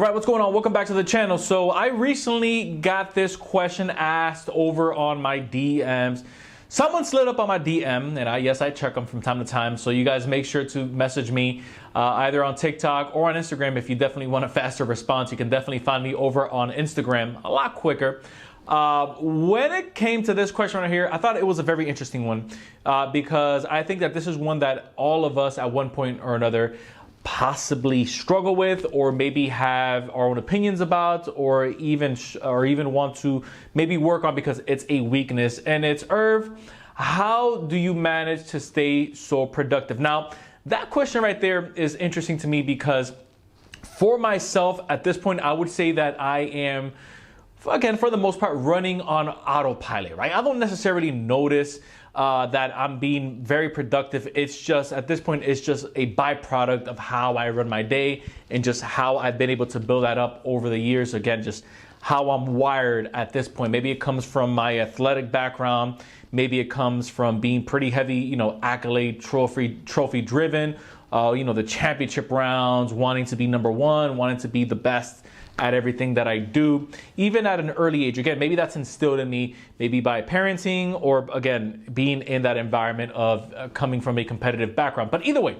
right, what's going on? Welcome back to the channel. So I recently got this question asked over on my DMs. Someone slid up on my DM, and yes, I check them from time to time. So you guys make sure to message me either on TikTok or on Instagram. If you definitely want a faster response, you can definitely find me over on Instagram a lot quicker. When it came to this question right here, I thought it was a very interesting one because I think that this is one that all of us at one point or another possibly struggle with, or maybe have our own opinions about, or even want to maybe work on because it's a weakness. And it's Irv, how do you manage to stay so productive? Now, that question right there is interesting to me because for myself at this point, I would say that I am, again, for the most part, running on autopilot, right? I don't necessarily notice that I'm being very productive. It's just, at this point, it's just a byproduct of how I run my day and just how I've been able to build that up over the years. Again, just how I'm wired at this point. Maybe it comes from my athletic background. Maybe it comes from being pretty heavy, accolade trophy driven, the championship rounds, wanting to be number one, wanting to be the best at everything that I do, even at an early age. Again, maybe that's instilled in me, maybe by parenting, or again, being in that environment of coming from a competitive background. But either way,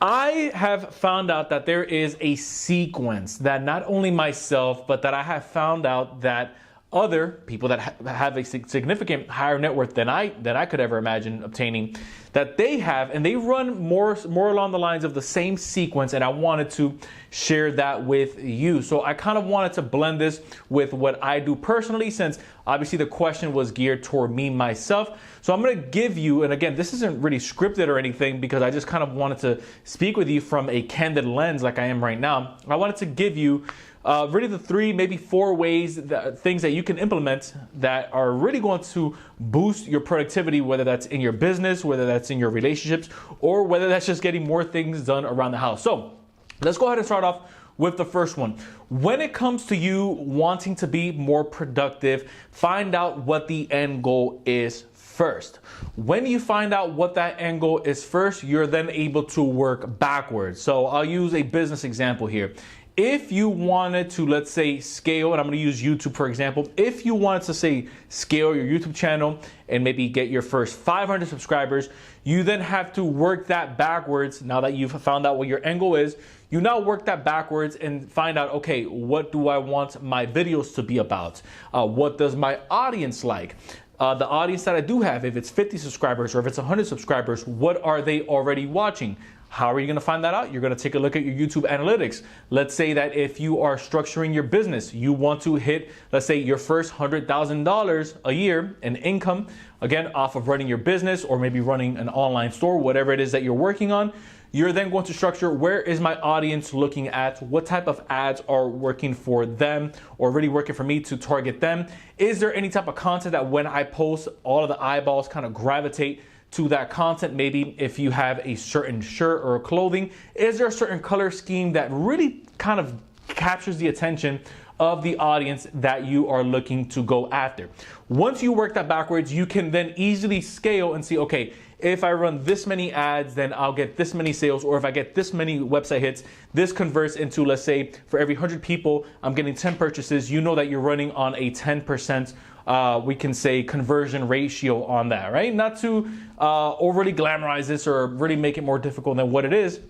I have found out that there is a sequence that not only myself, but that I have found out that other people that have a significant higher net worth than I could ever imagine obtaining, that they have, and they run more along the lines of the same sequence, and I wanted to share that with you. So I kind of wanted to blend this with what I do personally, since obviously the question was geared toward me myself. So I'm going to give you, and again, this isn't really scripted or anything because I just kind of wanted to speak with you from a candid lens like I am right now. I wanted to give you really the 3, maybe 4 ways, things that you can implement that are really going to boost your productivity, whether that's in your business, whether that's in your relationships, or whether that's just getting more things done around the house. So let's go ahead and start off with the first one. When it comes to you wanting to be more productive, find out what the end goal is first. When you find out what that end goal is first, you're then able to work backwards. So I'll use a business example here. If you wanted to, let's say, scale, and I'm going to use YouTube for example, if you wanted to say scale your YouTube channel and maybe get your first 500 subscribers, you then have to work that backwards. Now that you've found out what your end goal is, you now work that backwards and find out, okay, what do I want my videos to be about? What does my audience like? The audience that I do have, if it's 50 subscribers or if it's 100 subscribers, what are they already watching? How are you going to find that out? You're going to take a look at your YouTube analytics. Let's say that if you are structuring your business, you want to hit, let's say, your first $100,000 a year in income, again, off of running your business or maybe running an online store, whatever it is that you're working on. You're then going to structure, where is my audience looking at? What type of ads are working for them or really working for me to target them? Is there any type of content that when I post, all of the eyeballs kind of gravitate to that content? Maybe if you have a certain shirt or clothing, is there a certain color scheme that really kind of captures the attention of the audience that you are looking to go after? Once you work that backwards, you can then easily scale and see, okay, if I run this many ads, then I'll get this many sales, or if I get this many website hits, this converts into, let's say, for every 100 people, I'm getting 10 purchases. You know that you're running on a 10%, we can say, conversion ratio on that, right? Not to overly glamorize this or really make it more difficult than what it is,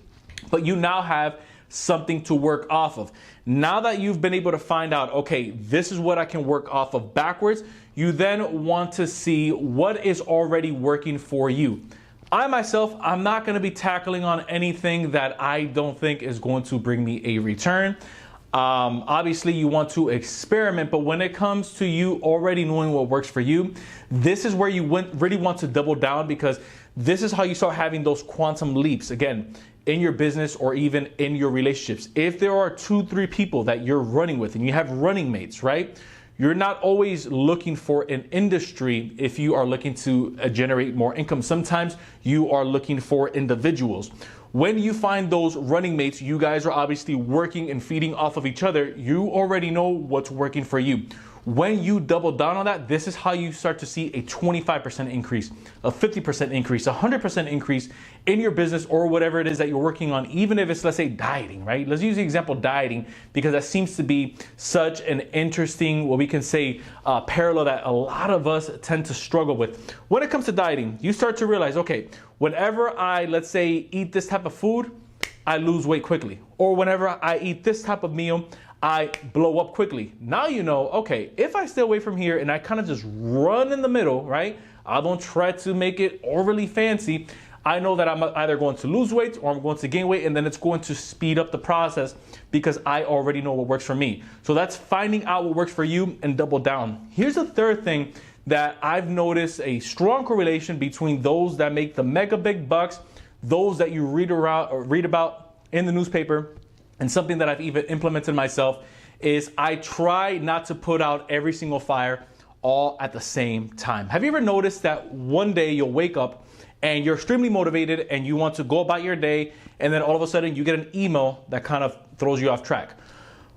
but you now have something to work off of. Now that you've been able to find out, okay, this is what I can work off of backwards, you then want to see what is already working for you. I myself, I'm not going to be tackling on anything that I don't think is going to bring me a return. Obviously you want to experiment, but when it comes to you already knowing what works for you, this is where you really want to double down, because this is how you start having those quantum leaps. Again, in your business or even in your relationships. If there are 2-3 people that you're running with and you have running mates, right? You're not always looking for an industry if you are looking to generate more income. Sometimes you are looking for individuals. When you find those running mates, you guys are obviously working and feeding off of each other. You already know what's working for you. When you double down on that, this is how you start to see a 25% increase, a 50% increase, a 100% increase in your business or whatever it is that you're working on, even if it's, let's say, dieting, right? Let's use the example dieting, because that seems to be such an interesting, what we can say, parallel that a lot of us tend to struggle with. When it comes to dieting, you start to realize, okay, whenever I, let's say, eat this type of food, I lose weight quickly. Or whenever I eat this type of meal, I blow up quickly. Now you know, okay, if I stay away from here and I kind of just run in the middle, right? I don't try to make it overly fancy. I know that I'm either going to lose weight or I'm going to gain weight, and then it's going to speed up the process because I already know what works for me. So that's finding out what works for you and double down. Here's the third thing that I've noticed a strong correlation between those that make the mega big bucks, those that you read about in the newspaper, and something that I've even implemented myself is I try not to put out every single fire all at the same time. Have you ever noticed that one day you'll wake up and you're extremely motivated and you want to go about your day, and then all of a sudden you get an email that kind of throws you off track?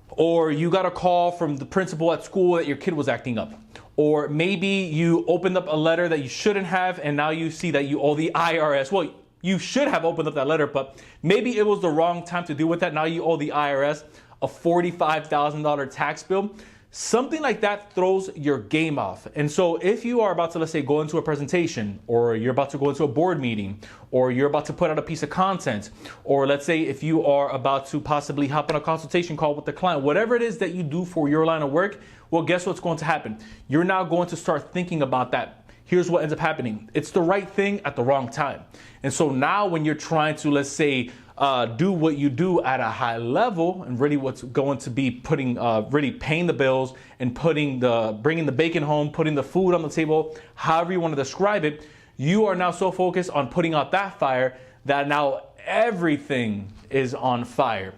Or you got a call from the principal at school that your kid was acting up. Or maybe you opened up a letter that you shouldn't have and now you see that you owe the IRS. Well, you should have opened up that letter, but maybe it was the wrong time to deal with that. Now you owe the IRS a $45,000 tax bill. Something like that throws your game off. And so if you are about to, let's say, go into a presentation, or you're about to go into a board meeting, or you're about to put out a piece of content, or let's say if you are about to possibly hop on a consultation call with the client, whatever it is that you do for your line of work, well, guess what's going to happen? You're now going to start thinking about that. Here's what ends up happening. It's the right thing at the wrong time. And so now when you're trying to, let's say, do what you do at a high level, and really what's going to be putting, really paying the bills and bringing the bacon home, putting the food on the table, however you want to describe it, you are now so focused on putting out that fire that now everything is on fire.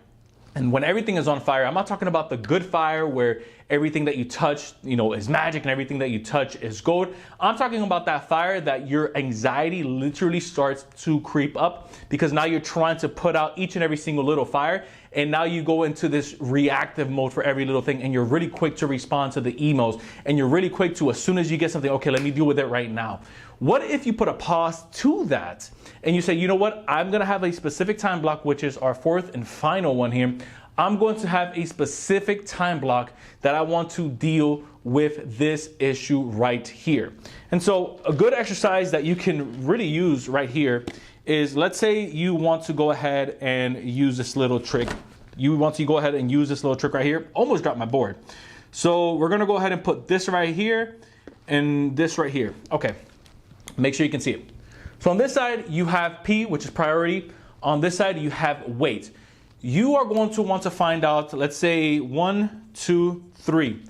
And when everything is on fire, I'm not talking about the good fire where everything that you touch, is magic and everything that you touch is gold. I'm talking about that fire that your anxiety literally starts to creep up because now you're trying to put out each and every single little fire. And now you go into this reactive mode for every little thing, and you're really quick to respond to the emails, and you're really quick to, as soon as you get something, okay, let me deal with it right now. What if you put a pause to that and you say, you know what, I'm gonna have a specific time block, which is our fourth and final one here. I'm going to have a specific time block that I want to deal with this issue right here. And so a good exercise that you can really use right here is, let's say you want to go ahead and use this little trick. You want to go ahead and use this little trick right here. Almost dropped my board. So we're gonna go ahead and put this right here and this right here. Okay, make sure you can see it. So on this side, you have P, which is priority. On this side, you have wait. You are going to want to find out, let's say 1, 2, 3.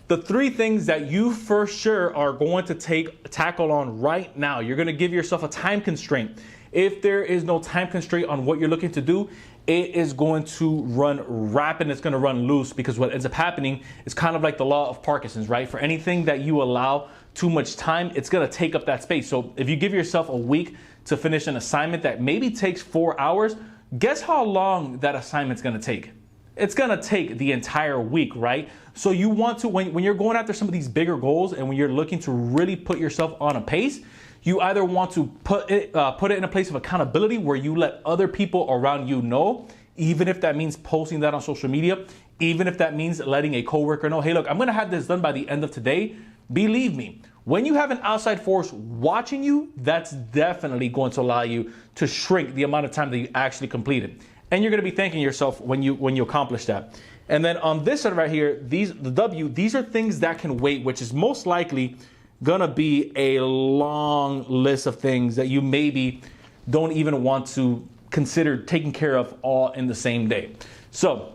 The 3 things that you for sure are going to tackle on right now. You're going to give yourself a time constraint. If there is no time constraint on what you're looking to do, it is going to run rapid. It's going to run loose, because what ends up happening is kind of like the law of Parkinson's, right? For anything that you allow too much time, it's going to take up that space. So if you give yourself a week to finish an assignment that maybe takes 4 hours, guess how long that assignment's going to take? It's going to take the entire week, right? So you want to, when you're going after some of these bigger goals and when you're looking to really put yourself on a pace, you either want to put it in a place of accountability where you let other people around you know, even if that means posting that on social media, even if that means letting a coworker know, hey, look, I'm going to have this done by the end of today. Believe me, when you have an outside force watching you, that's definitely going to allow you to shrink the amount of time that you actually completed. And you're going to be thanking yourself when you accomplish that. And then on this side right here, these are things that can wait, which is most likely going to be a long list of things that you maybe don't even want to consider taking care of all in the same day. So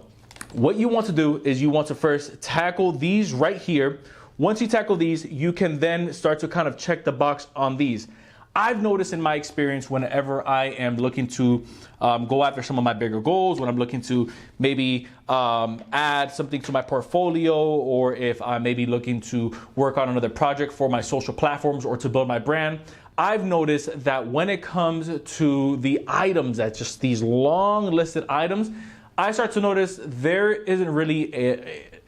what you want to do is you want to first tackle these right here. Once you tackle these, you can then start to kind of check the box on these. I've noticed in my experience, whenever I am looking to go after some of my bigger goals, when I'm looking to maybe add something to my portfolio, or if I'm maybe looking to work on another project for my social platforms or to build my brand, I've noticed that when it comes to the items, that's just these long listed items, I start to notice there isn't really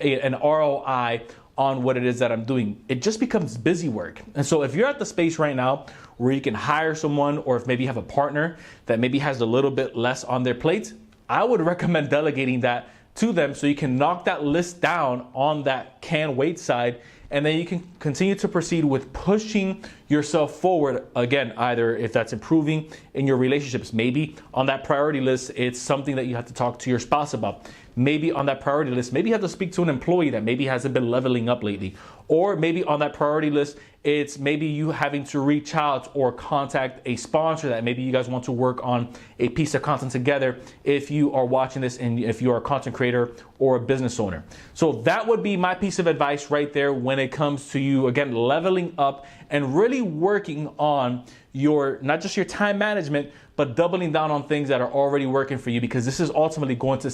an ROI on what it is that I'm doing. It just becomes busy work. And so if you're at the space right now where you can hire someone, or if maybe you have a partner that maybe has a little bit less on their plate, I would recommend delegating that to them so you can knock that list down on that can wait side, and then you can continue to proceed with pushing yourself forward. Again, either if that's improving in your relationships, maybe on that priority list, it's something that you have to talk to your spouse about. Maybe on that priority list, maybe you have to speak to an employee that maybe hasn't been leveling up lately. Or maybe on that priority list, it's maybe you having to reach out or contact a sponsor that maybe you guys want to work on a piece of content together if you are watching this and if you are a content creator or a business owner. So that would be my piece of advice right there when it comes to you, again, leveling up and really working on your, not just your time management, but doubling down on things that are already working for you, because this is ultimately going to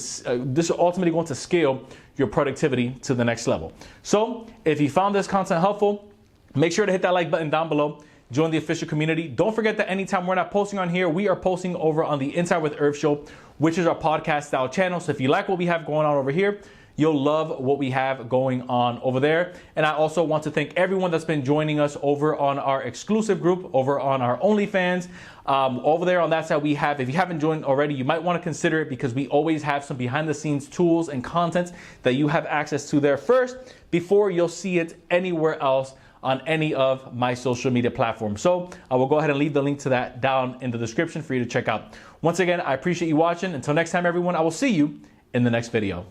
scale your productivity to the next level. So if you found this content helpful, make sure to hit that like button down below. Join the official community. Don't forget that anytime we're not posting on here, we are posting over on the Inside with Irv show, which is our podcast style channel. So if you like what we have going on over here, you'll love what we have going on over there. And I also want to thank everyone that's been joining us over on our exclusive group, over on our OnlyFans. Over there on that side, we have, if you haven't joined already, you might want to consider it, because we always have some behind the scenes tools and content that you have access to there first before you'll see it anywhere else on any of my social media platforms. So I will go ahead and leave the link to that down in the description for you to check out. Once again, I appreciate you watching. Until next time, everyone, I will see you in the next video.